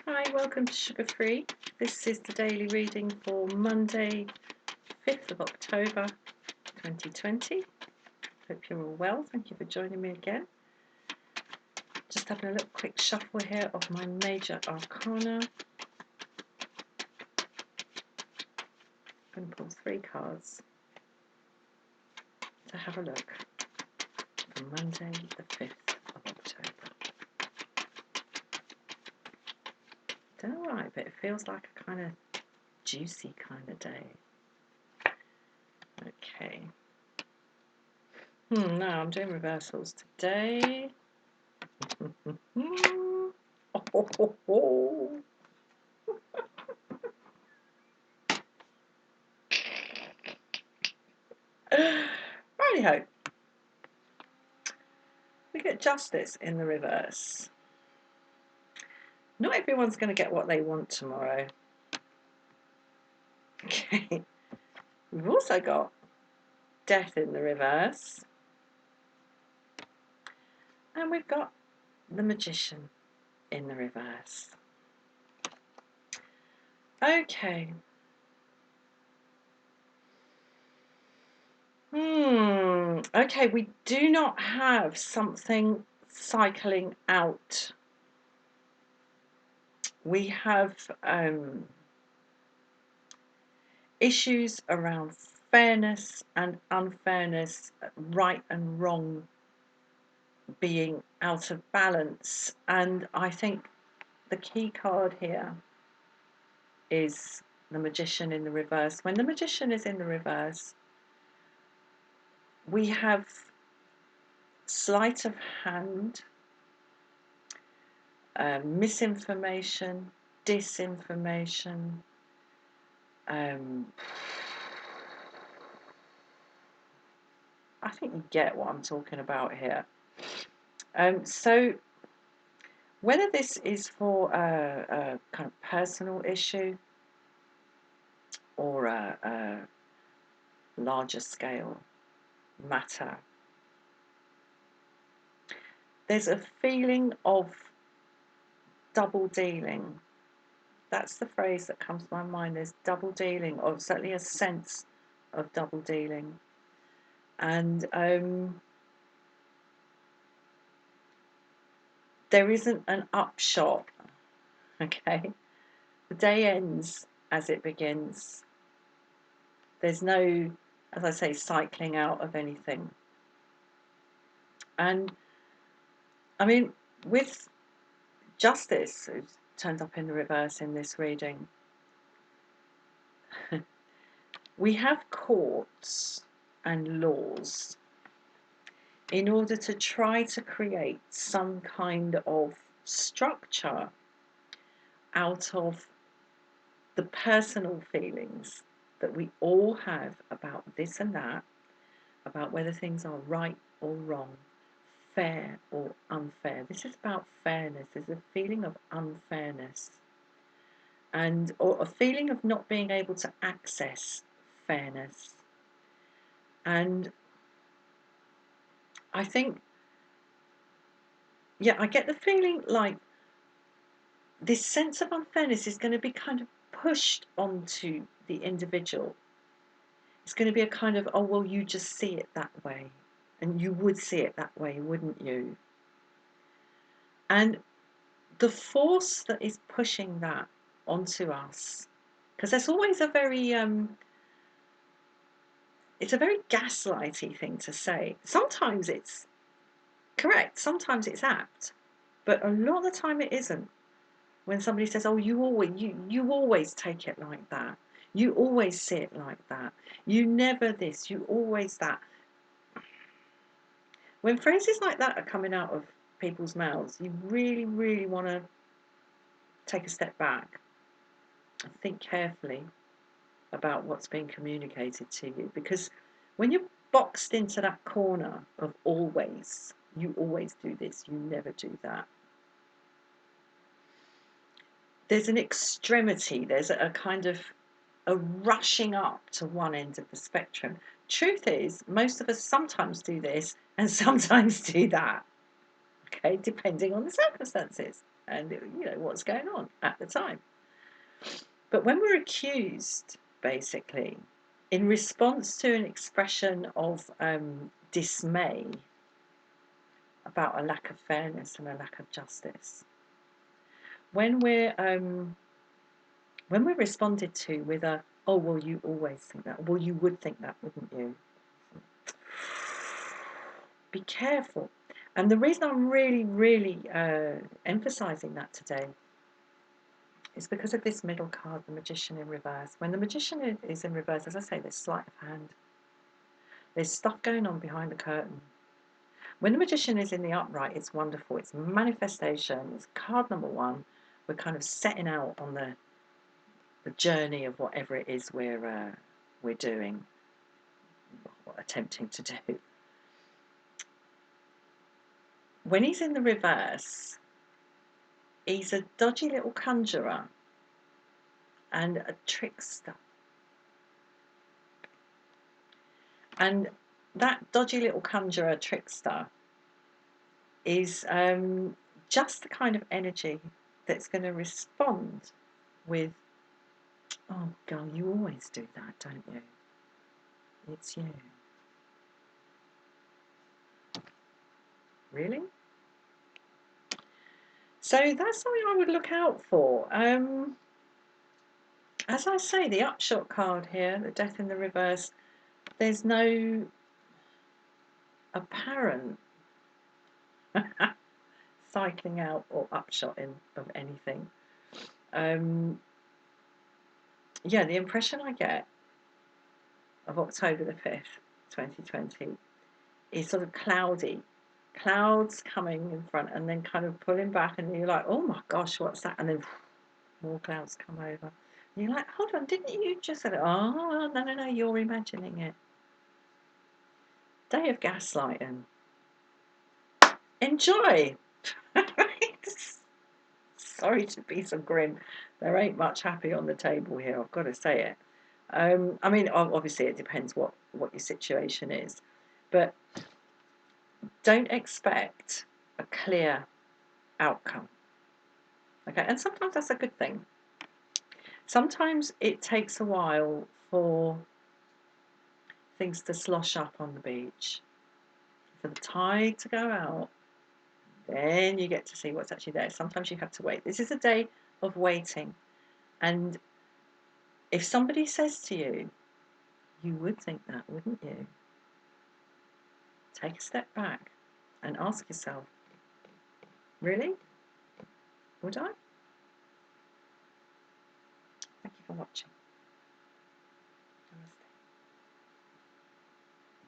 Hi, welcome to Sugar Free. This is the daily reading for Monday, 5th of October 2020. Hope you're all well. Thank you for joining me again. Just having a little quick shuffle here of my major arcana. I'm going to pull 3 cards to have a look for Monday, the 5th of October. Don't know why, but it feels like a kind of juicy kind of day. Okay. No, I'm doing reversals today. Righty-ho. We get justice in the reverse. Not everyone's going to get what they want tomorrow. Okay. We've also got death in the reverse. And we've got the magician in the reverse. Okay. Okay, we do not have something cycling out. We have issues around fairness and unfairness, right and wrong being out of balance. And I think the key card here is the magician in the reverse. When the magician is in the reverse, we have sleight of hand, misinformation, disinformation, I think you get what I'm talking about here. So whether this is for a kind of personal issue or a larger scale matter, there's a feeling of double dealing. That's the phrase that comes to my mind. There's double dealing, or certainly a sense of double dealing. And there isn't an upshot, okay? The day ends as it begins. There's no, as I say, cycling out of anything. And I mean, with justice, who's turned up in the reverse in this reading, we have courts and laws in order to try to create some kind of structure out of the personal feelings that we all have about this and that, about whether things are right or wrong, fair or unfair. This is about fairness. There's a feeling of unfairness, and or a feeling of not being able to access fairness. And I think, yeah, I get the feeling like this sense of unfairness is going to be kind of pushed onto the individual. It's going to be a kind of, oh, well, you just see it that way. And you would see it that way, wouldn't you? And the force that is pushing that onto us, because there's always a very, it's a very gaslighty thing to say. Sometimes it's correct, sometimes it's apt, but a lot of the time it isn't. When somebody says, oh, you always take it like that. You always see it like that. You never this, you always that. When phrases like that are coming out of people's mouths, you really, really want to take a step back and think carefully about what's being communicated to you. Because when you're boxed into that corner of always, you always do this, you never do that, there's an extremity, there's a kind of a rushing up to one end of the spectrum. Truth is, most of us sometimes do this and sometimes do that, okay, depending on the circumstances. and you know what's going on at the time. But when we're accused, basically, in response to an expression of dismay about a lack of fairness and a lack of justice, when we're responded to with a, oh well, you always think that, well you would think that, wouldn't you? Be careful. And the reason I'm really emphasizing that today is because of this middle card, the Magician in reverse. When the Magician is in reverse, as I say, there's sleight of hand. There's stuff going on behind the curtain. When the Magician is in the upright, it's wonderful. It's manifestation. It's card number one. We're kind of setting out on the journey of whatever it is we're doing, or attempting to do. When he's in the reverse, he's a dodgy little conjurer and a trickster. And that dodgy little conjurer, trickster, is just the kind of energy that's going to respond with, oh, girl, you always do that, don't you? It's you. Really? So that's something I would look out for. As I say, the upshot card here, the Death in the reverse, there's no apparent cycling out or upshot of anything. Yeah, the impression I get of October the 5th, 2020, is sort of cloudy. Clouds coming in front and then kind of pulling back, and you're like, oh my gosh, what's that? And then more clouds come over. And you're like, hold on, didn't you just say, oh, no, you're imagining it. Day of gaslighting. Enjoy. Sorry to be so grim. There ain't much happy on the table here, I've got to say it. I mean, obviously it depends what your situation is, but don't expect a clear outcome. Okay, and sometimes that's a good thing. Sometimes it takes a while for things to slosh up on the beach, for the tide to go out, then you get to see what's actually there. Sometimes you have to wait. This is a day of waiting. And if somebody says to you, you would think that, wouldn't you? Take a step back and ask yourself, really? Would I? Thank you for watching.